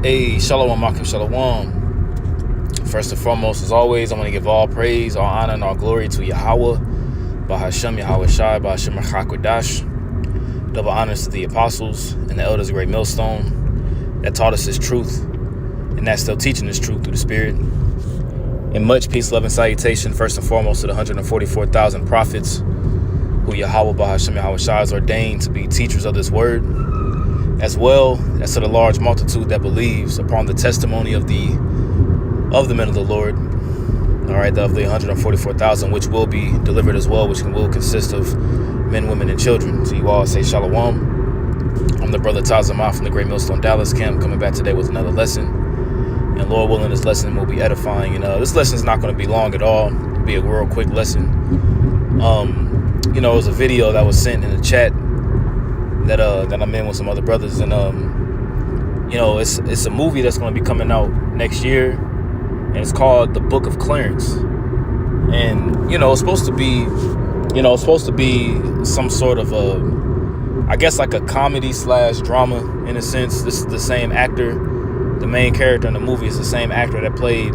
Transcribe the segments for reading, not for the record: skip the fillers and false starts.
Hey, Shalom, Makim Shalom. First and foremost, as always, I want to give all praise, all honor, and all glory to Yahweh, Bahashem Yahweh Shai, Bahashem Hakwadash. Double honors to the apostles and the elders of Great Millstone that taught us this truth, and that's still teaching this truth through the Spirit. And much peace, love, and salutation, first and foremost, to the 144,000 prophets who Yahweh, Bahashem Yahweh Shai has ordained to be teachers of this word, as well as to the large multitude that believes upon the testimony of the men of the Lord, all right, of the 144,000, which will be delivered as well, which will consist of men, women, and children. So you all say Shalom. I'm the brother Tazamah from the Great Millstone Dallas camp, coming back today with another lesson. And Lord willing, this lesson will be edifying. And this lesson is not going to be long at all. It'll be a real quick lesson. It was a video that was sent in the chat that I'm in with some other brothers, and it's a movie that's going to be coming out next year, and it's called The Book of Clarence. And it's supposed to be some sort of I guess like a comedy / drama in a sense. This is the same actor, the main character in the movie is the same actor that played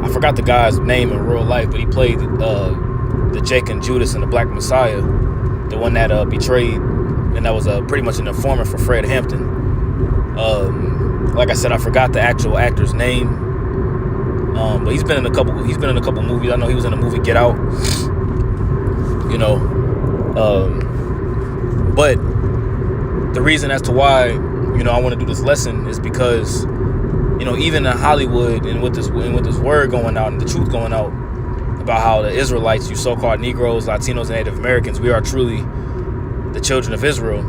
I forgot the guy's name in real life, but he played the Jake and Judas and the Black Messiah, the one that betrayed, and that was pretty much an informant for Fred Hampton. Like I said, I forgot the actual actor's name, but he's been in a couple movies. I know he was in the movie Get Out. But the reason as to why I want to do this lesson is because even in Hollywood and with this word going out and the truth going out about how the Israelites, you so-called Negroes, Latinos, and Native Americans, we are truly the children of Israel.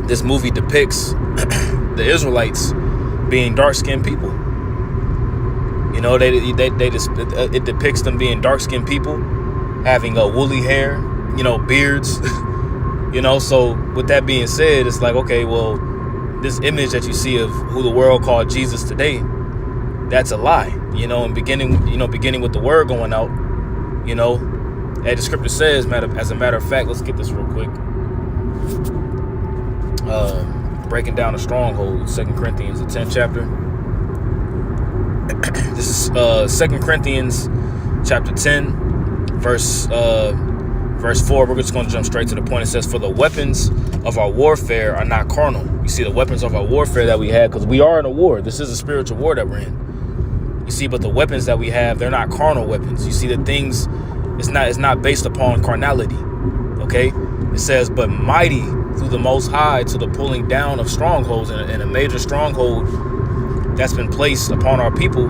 This movie depicts the Israelites being dark-skinned people. It depicts them being dark-skinned people, having woolly hair, beards. So with that being said, it's like, okay, well, this image that you see of who the world called Jesus today, that's a lie, and beginning with the word going out, as the scripture says, as a matter of fact, let's get this real quick. Breaking down the stronghold, 2 Corinthians, the 10th chapter. This is 2 Corinthians chapter 10, verse 4. We're just going to jump straight to the point. It says, for the weapons of our warfare are not carnal. You see, the weapons of our warfare that we have, because we are in a war. This is a spiritual war that we're in. You see, but the weapons that we have, they're not carnal weapons. You see, the things, it's not based upon carnality. Okay? It says, but mighty through the Most High to the pulling down of strongholds, and a major stronghold that's been placed upon our people,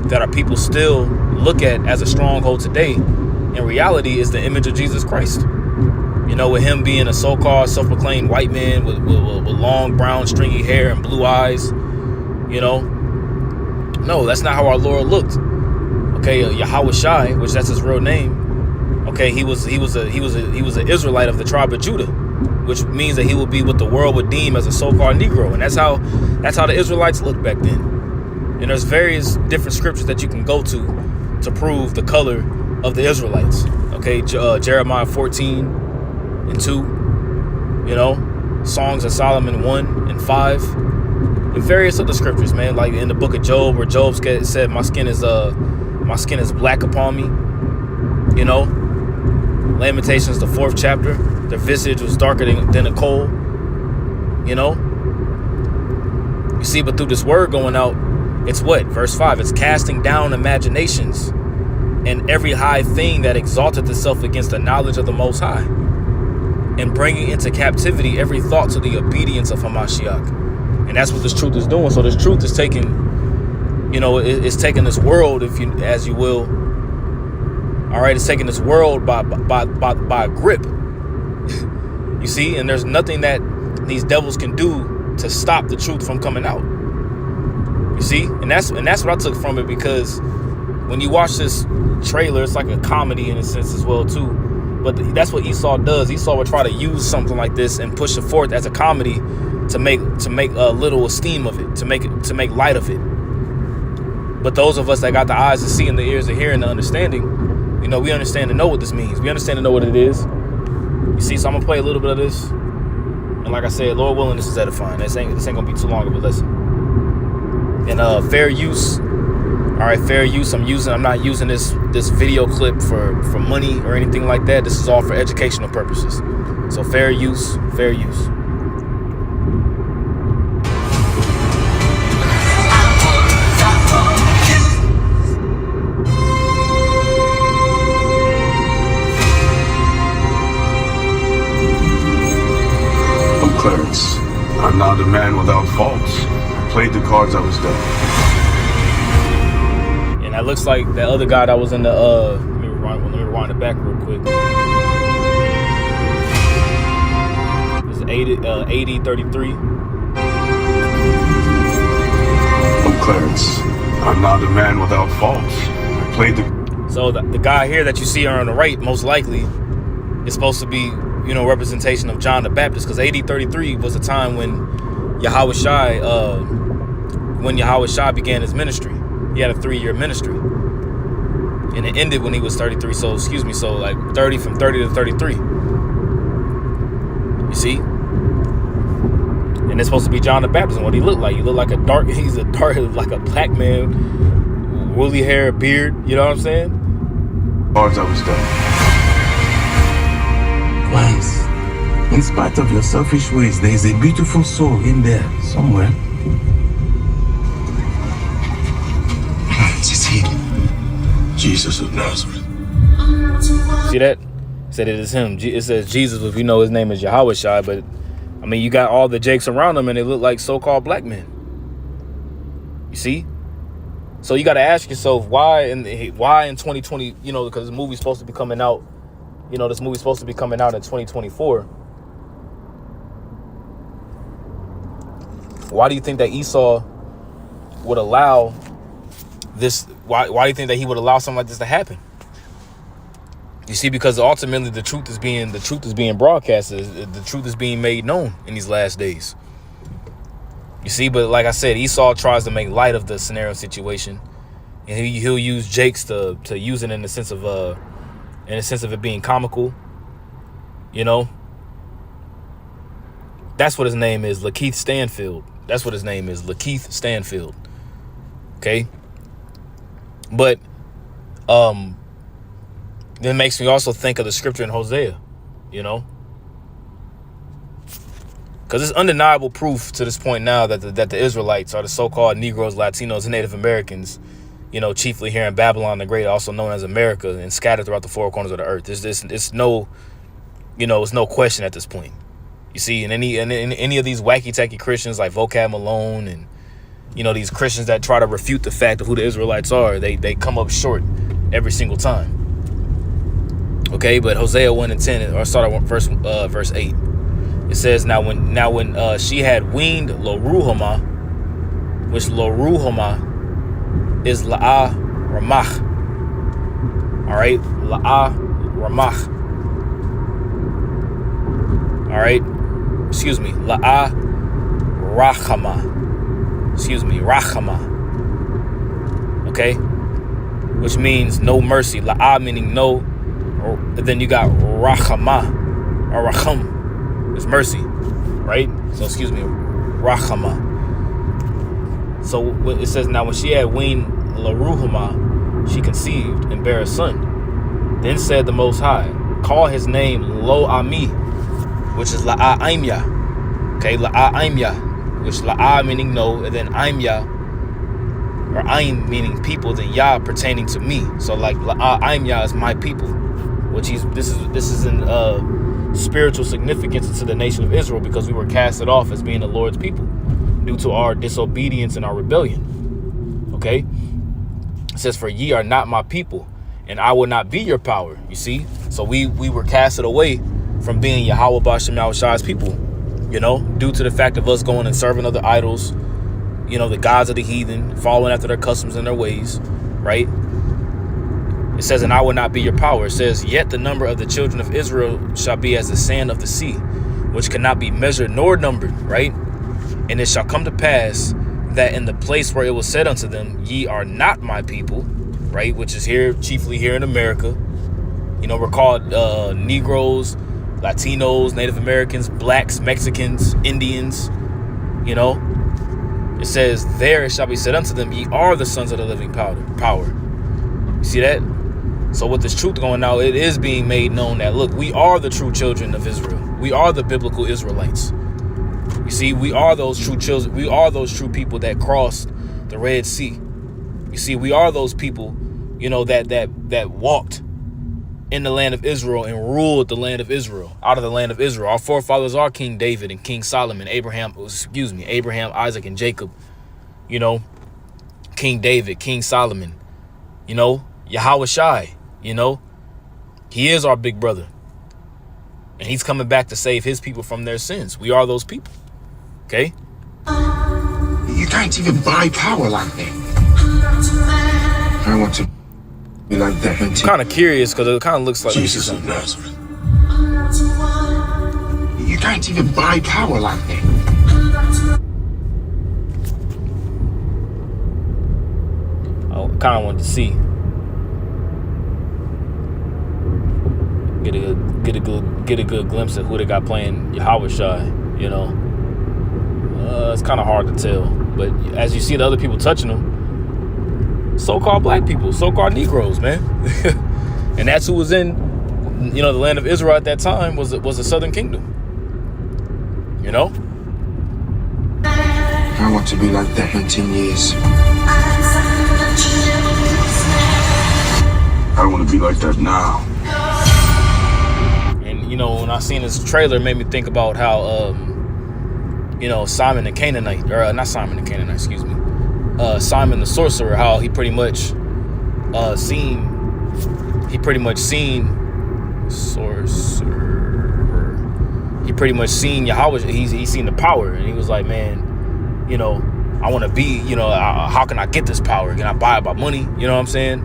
that our people still look at as a stronghold today, in reality is the image of Jesus Christ. With him being a so-called self-proclaimed white man with long brown stringy hair and blue eyes, no, that's not how our Lord looked. Okay, Yahweh Shai, which that's his real name. Okay, he was an Israelite of the tribe of Judah, which means that he will be what the world would deem as a so-called Negro, and that's how the Israelites looked back then. And there's various different scriptures that you can go to prove the color of the Israelites. Okay, Jeremiah 14 and 2, Songs of Solomon 1 and 5, and various other scriptures, man, like in the book of Job, where Job said, my skin is black upon me. Lamentations, the 4th chapter, their visage was darker than a coal. You see, but through this word going out, it's what? Verse 5, it's casting down imaginations and every high thing that exalteth itself against the knowledge of the Most High, and bringing into captivity every thought to the obedience of Hamashiach. And that's what this truth is doing. So this truth is taking, it's taking this world, as you will. All right, it's taking this world by a grip. You see, and there's nothing that these devils can do to stop the truth from coming out. You see, and that's what I took from it, because when you watch this trailer, it's like a comedy in a sense as well too. But that's what Esau does. Esau would try to use something like this and push it forth as a comedy to make a little esteem of it, to make light of it. But those of us that got the eyes to see and the ears to hear and the understanding, we understand and know what this means. We understand and know what it is. You see, so I'm gonna play a little bit of this. And like I said, Lord willing, this is edifying. This ain't gonna be too long of a lesson. And fair use. All right, fair use. I'm not using this video clip for money or anything like that. This is all for educational purposes. So fair use, fair use. I'm Clarence. I'm not a man without faults. I played the cards I was dealt. And that looks like that other guy that was in the let me rewind it back real quick. This is 8033. I'm Clarence. I'm not a man without faults. I played the... So the guy here that you see on the right, most likely, is supposed to be, representation of John the Baptist, because 8033 was a time when Yahweh Shai began his ministry. He had a 3-year ministry, and it ended when he was 33. So like 30 from 30 to 33. You see, and it's supposed to be John the Baptist. And what he looked like? He looked like he's like a black man, woolly hair, beard. You know what I'm saying? Cards I was dealt. Clarence, in spite of your selfish ways, there is a beautiful soul in there somewhere. It's he, Jesus of Nazareth. See that? Said it is him. It says Jesus, if we know his name is Yahweh Shai, but I mean, you got all the Jakes around him, and they look like so-called black men. You see? So you got to ask yourself why in 2020, because the movie's supposed to be coming out. This movie's supposed to be coming out in 2024. Why do you think that Esau would allow this? Why do you think that he would allow something like this to happen? You see, because ultimately the truth is being broadcasted. The truth is being made known in these last days. You see, but like I said, Esau tries to make light of the scenario situation, and he'll use Jakes to use it in the sense of it being comical. That's what his name is, Lakeith Stanfield. That's what his name is, Lakeith Stanfield. Okay, but that makes me also think of the scripture in Hosea. Because it's undeniable proof to this point now that the Israelites are the so-called Negroes, Latinos, and Native Americans, chiefly here in Babylon the Great, also known as America, and scattered throughout the four corners of the earth. It's no question at this point. You see, and any of these wacky-tacky Christians like Vocab Malone and these Christians that try to refute the fact of who the Israelites are, they come up short every single time. Okay, but Hosea 1:10, or start at verse 8. It says, now when she had weaned Lo-Ruhamah, which Lo-Ruhamah is La'ah Ramach. All right, La'ah Ramach. All right, excuse me, La'ah Rachama. Excuse me, Rachama. Okay, which means no mercy. La'ah meaning no, or then you got Rachama or Racham. It's mercy, right? So excuse me, Rachama. So it says, now when she had weaned Lo-Ruhamah, she conceived and bare a son. Then said the Most High, call his name Lo-Ami, which is La'ah-Aimya. Okay, La'ah-Aimya, which La'ah meaning no, and then Aimya, or Aim meaning people, then Yah pertaining to me. So like La'ah-Aimya is my people, which this is in spiritual significance to the nation of Israel, because we were casted off as being the Lord's people due to our disobedience and our rebellion. Okay, it says, for ye are not my people, and I will not be your power. You see, so we were casted away from being Yahweh Bashem Yahushai's people, due to the fact of us going and serving other idols, the gods of the heathen, following after their customs and their ways, right? It says, and I will not be your power. It says, yet the number of the children of Israel shall be as the sand of the sea, which cannot be measured nor numbered, right? And it shall come to pass that in the place where it was said unto them, ye are not my people, right? Which is here, chiefly here in America. We're called Negroes, Latinos, Native Americans, blacks, Mexicans, Indians, you know. It says, there it shall be said unto them, ye are the sons of the living power. You see that? So with this truth going out, it is being made known that, look, we are the true children of Israel. We are the biblical Israelites. You see, we are those true children. We are those true people that crossed the Red Sea. You see, we are those people, you know, that walked in the land of Israel and ruled the land of Israel, out of the land of Israel. Our forefathers are King David and King Solomon, Abraham, Isaac, and Jacob. You know, King David, King Solomon, you know, Yahweh Shai, you know, he is our big brother. And he's coming back to save his people from their sins. We are those people. Okay? You can't even buy power like that. I want to be like that. I'm kind of curious because it kind of looks like Jesus of Nazareth. You can't even buy power like that. I kind of wanted to see. Get a good glimpse of who they got playing Yahweh Shai, you know. It's kind of hard to tell. But as you see the other people touching them, so-called black people, so-called Negroes, man. And that's who was in, you know, the land of Israel at that time was the southern kingdom. You know? I want to be like that in 10 years. I want to be like that now. And, you know, when I seen this trailer, it made me think about how, you know, Simon the Canaanite, or not Simon the Canaanite, excuse me. Simon the sorcerer, how he pretty much seen Yahweh. He's seen the power, and he was like, man, you know, I want to be, you know, how can I get this power? Can I buy it by money? You know what I'm saying?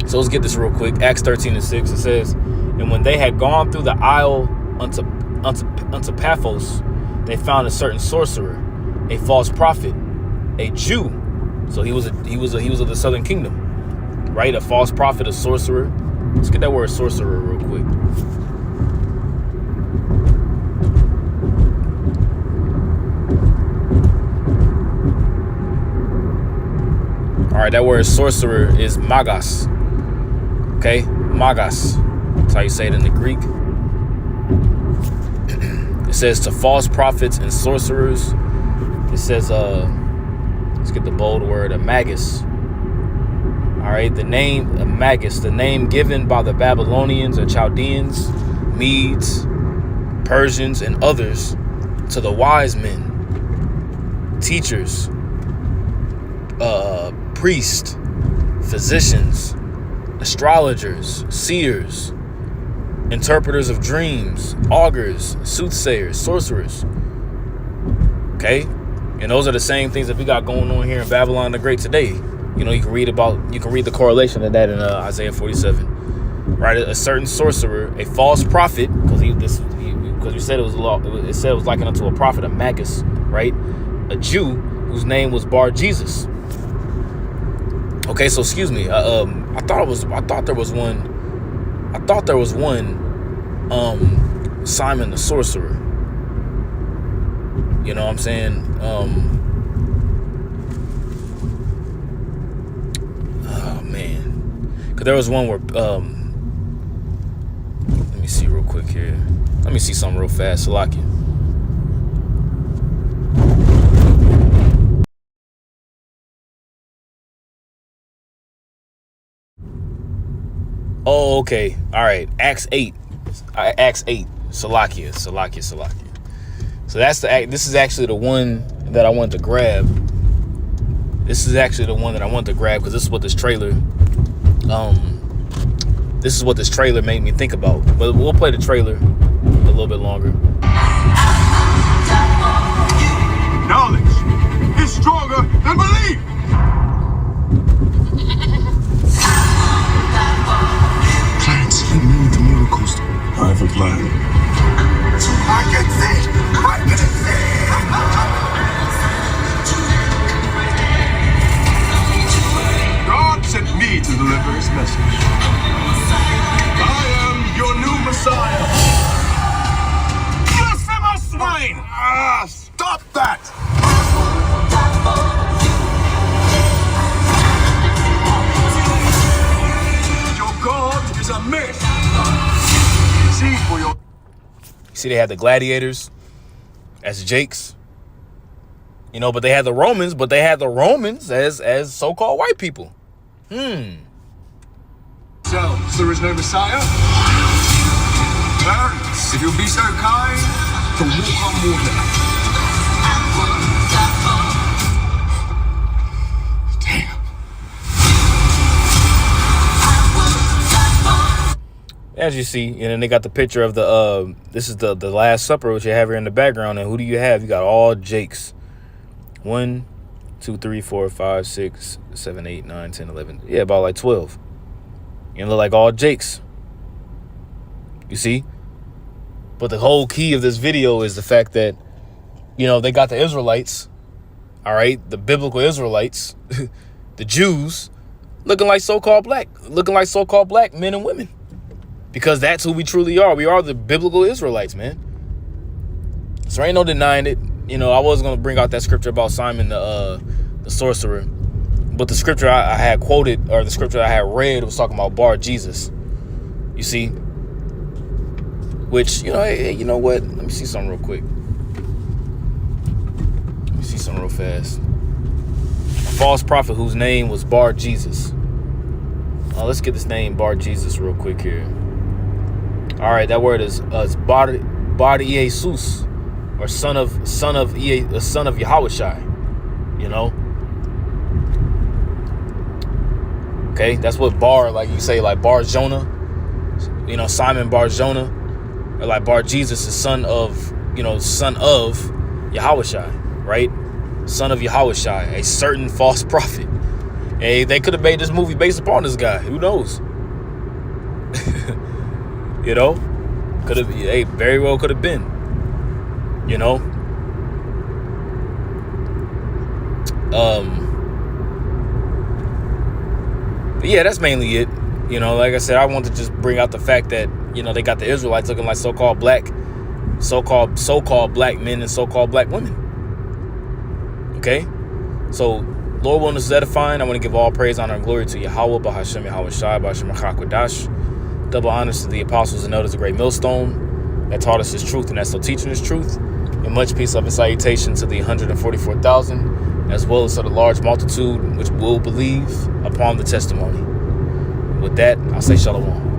So let's get this real quick. Acts 13:6, it says, and when they had gone through the isle unto Paphos, they found a certain sorcerer, a false prophet, a Jew. So he was of the southern kingdom, right? A false prophet, a sorcerer. Let's get that word sorcerer real quick. All right, that word sorcerer is magas. Okay, magas. That's how you say it in the Greek. It says to false prophets and sorcerers. It says, let's get the bold word, a magus. All right, the name a magus, the name given by the Babylonians or Chaldeans, Medes, Persians, and others to the wise men, teachers, priests, physicians, astrologers, seers, interpreters of dreams, augurs, soothsayers, sorcerers. Okay, and those are the same things that we got going on here in Babylon the Great today. You know, you can read the correlation of that in Isaiah 47. Right, a certain sorcerer, a false prophet, because we said it was likened unto a prophet, a magus, right? A Jew whose name was Bar Jesus. Okay, so excuse me. I thought there was one. Simon the sorcerer. You know what I'm saying? Oh man, because there was one where let me see real quick here. Let me see something real fast. Salakia. Oh, okay. All right. Acts 8. Salakia. So this is actually the one that I wanted to grab. This is actually the one that I wanted to grab because this is what this trailer made me think about. But we'll play the trailer a little bit longer. Knowledge is stronger than belief. Clarence, you know the miracles. I have a plan. I can see! God sent me to deliver his message. I am your new Messiah! Blasphemous swine! Ah, stop that! Your God is a myth. See for your... See, they had the gladiators as Jakes. You know, but they had the Romans, as so-called white people. So, there is no Messiah? Clarence, if you'll be so kind to walk on water. Damn. As you see, and then they got the picture of the, this is the Last Supper, which you have here in the background. And who do you have? You got all Jakes. 1, 2, 3, 4, 5, 6, 7, 8, 9, 10, 11. Yeah, about like 12. You look like all Jakes. You see? But the whole key of this video is the fact that, you know, they got the Israelites, all right, the biblical Israelites, the Jews, looking like so-called black men and women. Because that's who we truly are. We are the biblical Israelites, man. So ain't no denying it. You know, I was going to bring out that scripture about Simon the sorcerer. But the scripture I had quoted, or the scripture I had read, was talking about Bar Jesus. You see? Which, you know, hey, you know what? Let me see something real quick. Let me see something real fast. A false prophet whose name was Bar Jesus. Let's get this name Bar Jesus real quick here. All right, that word is Bar Jesus, or son of Yahushai. You know. Okay, that's what Bar, like you say, like Bar Jonah. You know, Simon Bar Jonah, or like Bar Jesus, is son of Yahushai, right? Son of Yahushai, a certain false prophet. Hey, they could have made this movie based upon this guy. Who knows? You know, could have. Hey, very well could have been. You know. But yeah, that's mainly it. You know, like I said, I want to just bring out the fact that, you know, they got the Israelites looking like so-called black men and so-called black women. Okay? So, Lord willing, this is edifying. I want to give all praise, honor, and glory to Yahweh, Bahashem, Yahweh Shai, Bahashem, Hakwadash. Double honors to the apostles and elders of Great Millstone that taught us His truth and that's still teaching His truth. And much peace, love, and salutation to the 144,000, as well as to the large multitude which will believe upon the testimony. With that, I'll say shalom.